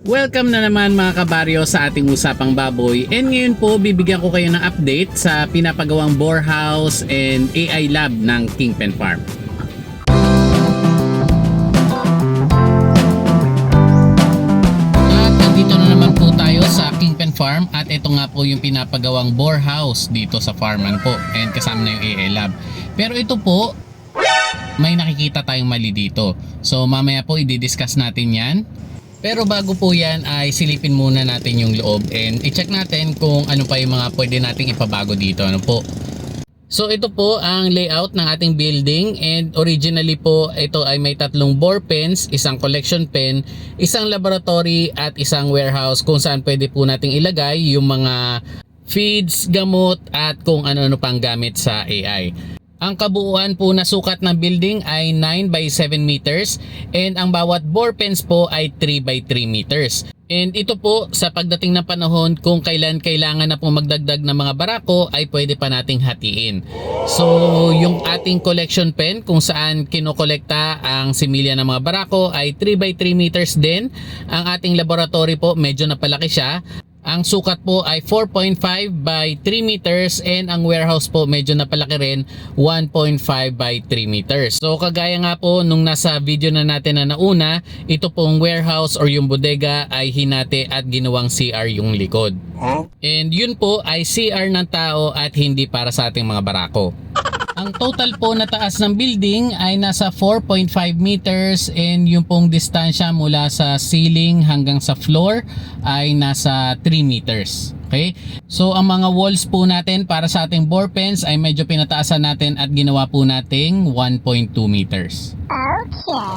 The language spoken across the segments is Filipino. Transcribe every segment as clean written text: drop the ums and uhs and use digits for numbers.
Welcome na naman mga kabaryo sa ating Usapang Baboy, and ngayon po bibigyan ko kayo ng update sa pinapagawang bore house and AI lab ng Kingpen Farm. At nandito na naman po tayo sa Kingpen Farm at ito nga po yung pinapagawang bore house dito sa farman po, and kasama na yung AI lab. Pero ito po, may nakikita tayong mali dito. So mamaya po i-discuss natin yan. Pero bago po yan ay silipin muna natin yung loob and i-check natin kung ano pa yung mga pwede nating ipabago dito. Ano po? So ito po ang layout ng ating building, and originally po ito ay may tatlong bore pens, isang collection pen, isang laboratory at isang warehouse kung saan pwede po nating ilagay yung mga feeds, gamot at kung ano-ano pang gamit sa AI. Ang kabuuan po na sukat ng building ay 9 by 7 meters and ang bawat bore pens po ay 3 by 3 meters. And ito po sa pagdating ng panahon kung kailan kailangan na po magdagdag ng mga barako ay pwede pa nating hatiin. So yung ating collection pen kung saan kinokolekta ang similya ng mga barako ay 3 by 3 meters din. Ang ating laboratory po medyo napalaki siya. Ang sukat po ay 4.5 by 3 meters and ang warehouse po medyo napalaki rin, 1.5 by 3 meters. So kagaya nga po nung nasa video na natin na nauna, ito pong warehouse or yung bodega ay hinati at ginawang CR yung likod. And yun po ay CR ng tao at hindi para sa ating mga barako. Ang total po na taas ng building ay nasa 4.5 meters and yung pong distansya mula sa ceiling hanggang sa floor ay nasa 3 meters. Okay? So ang mga walls po natin para sa ating bore pens ay medyo pinataasan natin at ginawa po nating 1.2 meters.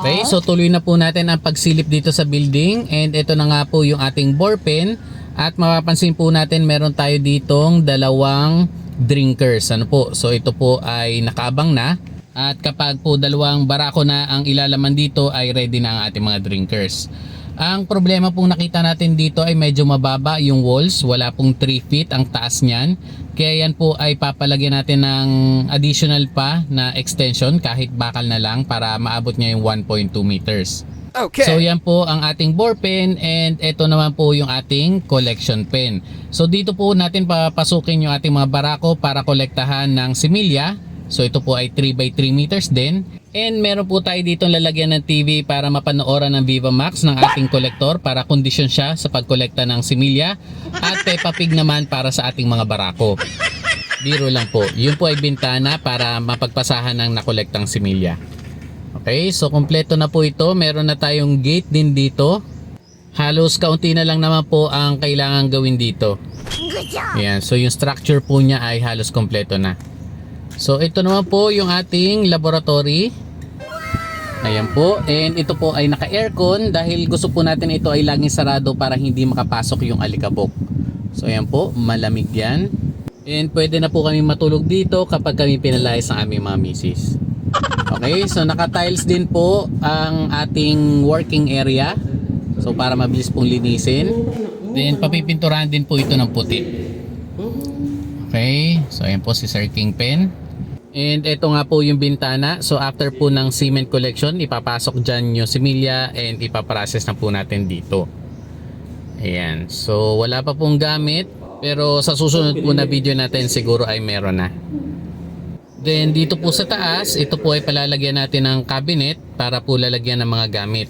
Okay, so tuloy na po natin ang pagsilip dito sa building, and ito na nga po yung ating bore pen, at mapapansin po natin meron tayo ditong dalawang drinkers. Ano po? So ito po ay nakaabang na, at kapag po dalawang barako na ang ilalaman dito ay ready na ang ating mga drinkers. Ang problema pong nakita natin dito ay medyo mababa yung walls, wala pong 3 feet ang taas niyan. Kaya yan po ay papalagyan natin ng additional pa na extension kahit bakal na lang para maabot niya yung 1.2 meters. Okay. So yan po ang ating bore pen, and ito naman po yung ating collection pen. So dito po natin papasukin yung ating mga barako para kolektahan ng similya. So ito po ay 3 by 3 meters din. And meron po tayo dito lalagyan ng TV para mapanooran ng Viva Max ng ating kolektor para kondisyon siya sa pagkolekta ng similya. At Peppa Pig naman para sa ating mga barako. Biro lang po. Yun po ay bintana para mapagpasahan ng nakolektang similya. Okay, so kompleto na po ito. Meron na tayong gate din dito. Halos kaunti na lang naman po ang kailangan gawin dito. Ayan, so yung structure po niya ay halos kompleto na. So ito naman po yung ating laboratory. Ayan po, and ito po ay naka-aircon dahil gusto po natin ito ay laging sarado para hindi makapasok yung alikabok. So ayan po, malamig yan. And pwede na po kami matulog dito kapag kami pinalayas ng aming mga misis. Okay, so naka-tiles din po ang ating working area. So para mabilis pong linisin. Then papipinturahan din po ito ng puti. Okay, so ayan po si Sir Kingpen. And ito nga po yung bintana. So after po ng cement collection, ipapasok dyan yung similya and ipaprocess na po natin dito. Ayan, so wala pa pong gamit, pero sa susunod po na video natin siguro ay meron na. Then dito po sa taas, ito po ay palalagyan natin ng cabinet para po lalagyan ng mga gamit.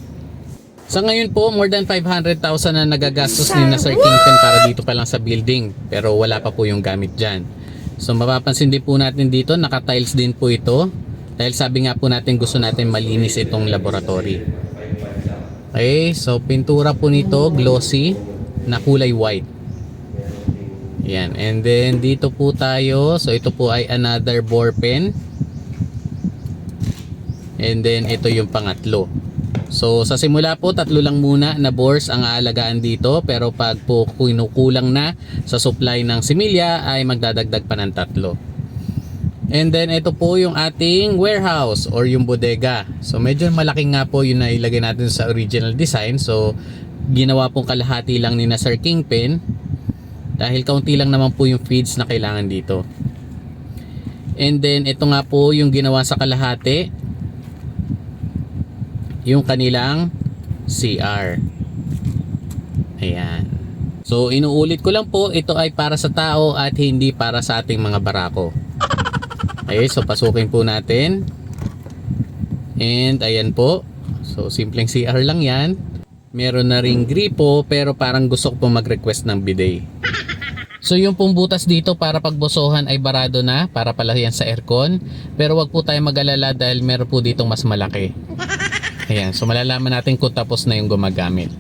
Sa ngayon po, more than 500,000 na nagagastos ni na Sir Kingpen para dito pa lang sa building. Pero wala pa po yung gamit dyan. So mapapansin din po natin dito, naka-tiles din po ito. Dahil sabi nga po natin gusto natin malinis itong laboratory. Okay, so pintura po nito, glossy, na kulay white. Yan, and then dito po tayo. So ito po ay another bore pen. And then ito yung pangatlo. So sa simula po tatlo lang muna na bores ang aalagaan dito, pero pag po kinukulang na sa supply ng similya ay magdadagdag pa ng tatlo. And then ito po yung ating warehouse or yung bodega. So medyo malaki nga po yung nailagay natin sa original design. So ginawa pong kalahati lang ni na Sir Kingpen dahil kaunti lang naman po yung feeds na kailangan dito. And then ito nga po yung ginawa sa kalahati, yung kanilang CR. Ayan. So inuulit ko lang po, ito ay para sa tao at hindi para sa ating mga barako. Okay, so pasukin po natin. And ayan po. So simpleng CR lang yan. Meron na ring gripo pero parang gusto ko po mag-request ng bidet. So yung pong butas dito para pagbusohan ay barado na para pala yan sa aircon. Pero wag po tayo mag-alala dahil meron po ditong mas malaki. Ayan, so malalaman natin kung tapos na yung gumagamit.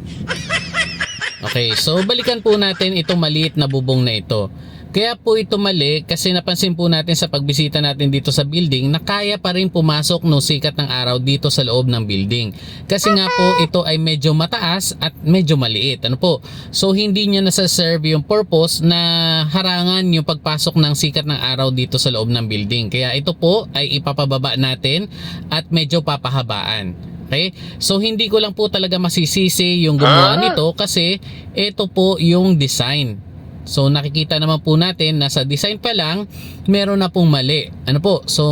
Okay, so balikan po natin itong maliit na bubong na ito. Kaya po ito mali kasi napansin po natin sa pagbisita natin dito sa building na kaya pa rin pumasok ng sikat ng araw dito sa loob ng building. Kasi nga po ito ay medyo mataas at medyo maliit. Ano po? So hindi niya nasa-serve yung purpose na harangan yung pagpasok ng sikat ng araw dito sa loob ng building. Kaya ito po ay ipapababa natin at medyo papahabaan. Okay? So hindi ko lang po talaga masisisi yung gumawa nito kasi ito po yung design. So nakikita naman po natin na sa design pa lang meron na pong mali. Ano po? So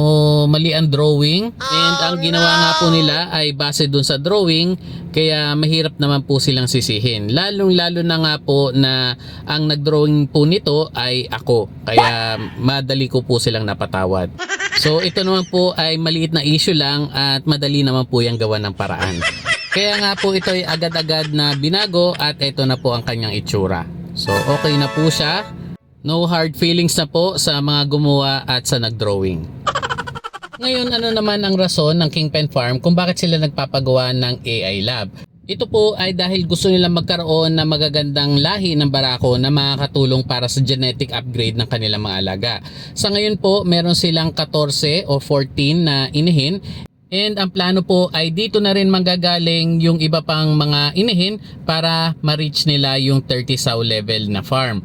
mali ang drawing and ang ginawa nga po nila ay base dun sa drawing kaya mahirap naman po silang sisihin. Lalo na nga po na ang nagdrawing po nito ay ako. Kaya madali ko po silang napatawad. So ito naman po ay maliit na issue lang at madali naman po yung gawa ng paraan. Kaya nga po ito ay agad-agad na binago at ito na po ang kanyang itsura. So okay na po siya. No hard feelings na po sa mga gumawa at sa nagdrawing. Ngayon ano naman ang rason ng Kingpen Farm kung bakit sila nagpapagawa ng AI Lab? Ito po ay dahil gusto nilang magkaroon ng magagandang lahi ng barako na makakatulong para sa genetic upgrade ng kanilang mga alaga. Sa ngayon po meron silang 14 o 14 na inihin. And ang plano po ay dito na rin manggagaling yung iba pang mga inihin para ma-reach nila yung 30 sow level na farm.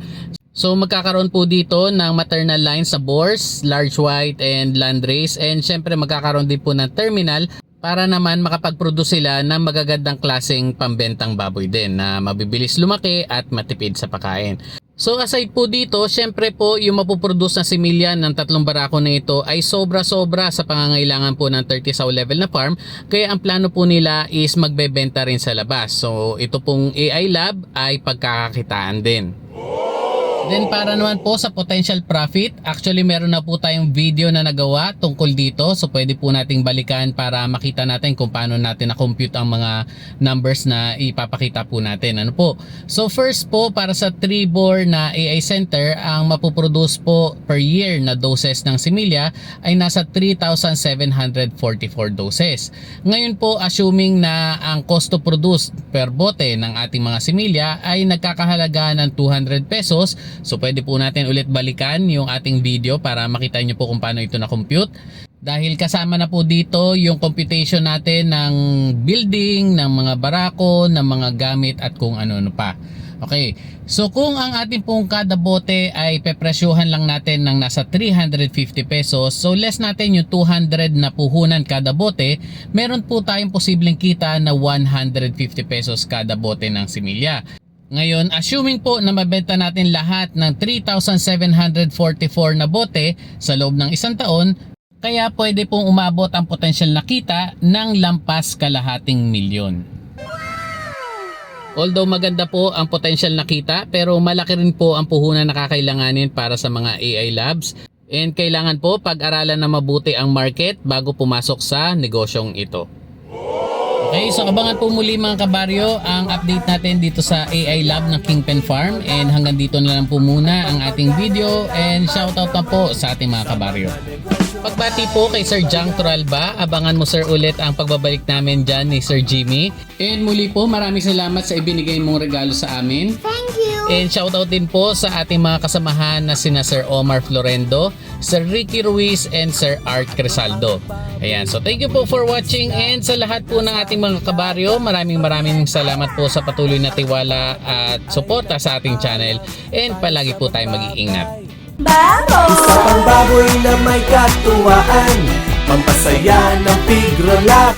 So magkakaroon po dito ng maternal line sa boars, large white and landrace and syempre magkakaroon din po ng terminal para naman makapag-produce sila ng magagandang klaseng pambentang baboy din na mabibilis lumaki at matipid sa pagkain. So aside po dito, syempre po yung mapuproduce na similya ng tatlong barako na ito ay sobra-sobra sa pangangailangan po ng 30 sow level na farm. Kaya ang plano po nila is magbebenta rin sa labas. So ito pong AI Lab ay pagkakakitaan din. Then para naman po sa potential profit, actually meron na po tayong video na nagawa tungkol dito. So pwede po nating balikan para makita natin kung paano natin na-compute ang mga numbers na ipapakita po natin. Ano po? So first po para sa 3-bore na AI center, ang mapuproduce po per year na doses ng similya ay nasa 3,744 doses. Ngayon po assuming na ang cost to produce per bote ng ating mga similya ay nagkakahalaga ng 200 pesos. So pwede po natin ulit balikan yung ating video para makita nyo po kung paano ito na-compute. Dahil kasama na po dito yung computation natin ng building, ng mga barako, ng mga gamit at kung ano-ano pa. Okay, so kung ang ating pong kada bote ay pepresyohan lang natin ng nasa 350 pesos, so less natin yung 200 na puhunan kada bote, meron po tayong posibleng kita na 150 pesos kada bote ng similya. Ngayon, assuming po na mabenta natin lahat ng 3,744 na bote sa loob ng isang taon, kaya pwede pong umabot ang potensyal na kita ng lampas kalahating milyon. Although maganda po ang potensyal na kita, pero malaki rin po ang puhunan na kakailanganin para sa mga AI labs. And kailangan po pag-aralan na mabuti ang market bago pumasok sa negosyong ito. Okay, so abangan po muli mga kabaryo ang update natin dito sa AI Lab ng Kingpen Farm. And hanggang dito na lang po muna ang ating video and shoutout na po sa ating mga kabaryo. Pagbati po kay Sir Jang Turalba, abangan mo sir ulit ang pagbabalik namin dyan ni Sir Jimmy. And muli po maraming salamat sa ibinigay mong regalo sa amin. Thank you! And shoutout din po sa ating mga kasamahan na sina Sir Omar Florendo, Sir Ricky Ruiz and Sir Art Crisaldo. Ayan, so thank you po for watching and sa lahat po ng ating mga kabaryo, maraming salamat po sa patuloy na tiwala at suporta sa ating channel and palagi po tayong mag-iingat. Isa pang baboy na may katuwaan, pampasaya ng pigrolak.